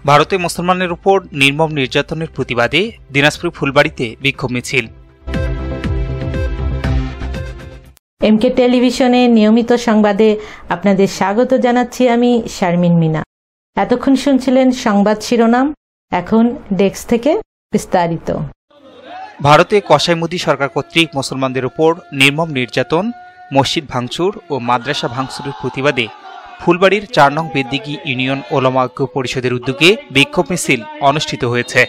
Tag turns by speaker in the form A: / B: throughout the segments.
A: ভারতে মুসলমানের উপর নির্মম নির্যাতনের প্রতিবাদে দিনাজপুর ফুলবাড়িতে বিক্ষোভ মিছিল।
B: এমকে টেলিভিশনে নিয়মিত সংবাদে আপনাদের স্বাগত জানাচ্ছি আমি শারমিন মিনা। এতক্ষণ শুনছিলেন সংবাদ শিরোনাম, এখন ডেস্ক থেকে বিস্তারিত।
A: ভারতে কসাই মোদী সরকার কর্তৃক মুসলমানদের উপর নির্মম নির্যাতন, মসজিদ ভাঙচুর ও মাদ্রাসা ভাঙচুরের প্রতিবাদে ফুলবাড়ির ৪ নং বেদ্দিগি ইউনিয়ন ওলামা ঐক্য পরিষদের উদ্যোগে বিক্ষোভ মিছিল অনুষ্ঠিত হয়েছে।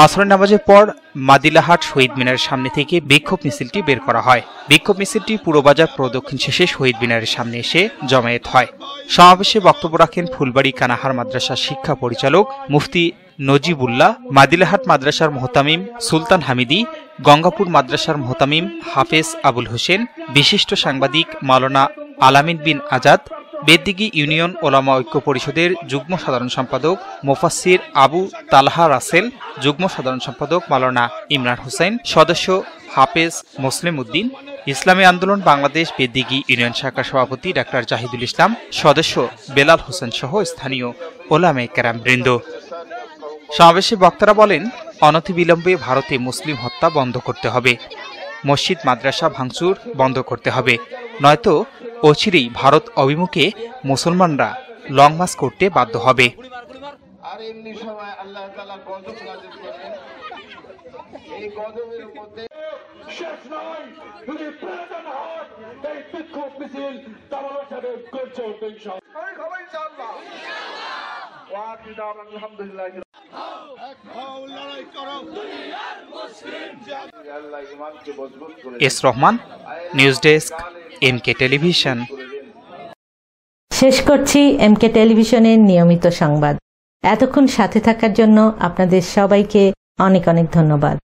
A: আসরের নামাজের পর মাদিলাহাট শহীদ মিনারের সামনে থেকে বিক্ষোভ মিছিলটি বের করা হয়। বিক্ষোভ মিছিলটি পুরবাজার প্রদক্ষিণ শেষে শহীদ মিনারের সামনে এসে জমায়েত হয়। সমাবেশে বক্তব্য রাখেন ফুলবাড়ি কানাহার মাদ্রাসার শিক্ষা পরিচালক মুফতি নজিবুল্লাহ, মাদিলাহাট মাদ্রাসার মোহতামিম সুলতান হামিদি, গঙ্গাপুর মাদ্রাসার মোহতামিম হাফেজ আবুল হোসেন, বিশিষ্ট সাংবাদিক মাওলানা আলামিন বিন আজাদ, বেদ্দিগি ইউনিয়ন ওলামা ঐক্য পরিষদের যুগ্ম সাধারণ সম্পাদক মুফাসসির আবু তালহা রাসেল, যুগ্ম সাধারণ সম্পাদক মাওলানা ইমরান হোসেন, সদস্য হাফেজ মুসলিম উদ্দিন, ইসলামী আন্দোলন বাংলাদেশ বেদ্দিগি ইউনিয়ন শাখার সভাপতি ডাক্তার জাহিদুল ইসলাম, সদস্য বেলাল হোসেন সহ স্থানীয় ওলামায়ে কেরাম বৃন্দ। সমাবেশে বক্তারা বলেন, অনতিবিলম্বে ভারতে মুসলিম হত্যা বন্ধ করতে হবে, মসজিদ মাদ্রাসা ভাঙচুর বন্ধ করতে হবে, নয়তো অচিরেই ভারত অভিমুখে মুসলমানরা লং মার্চ করতে বাধ্য হবে। S Rahman, news desk, MK television.
B: শেষ করছি এমকে টেলিভিশনের নিয়মিত সংবাদ। এতক্ষণ সাথে থাকার জন্য আপনাদের সবাইকে অনেক অনেক ধন্যবাদ।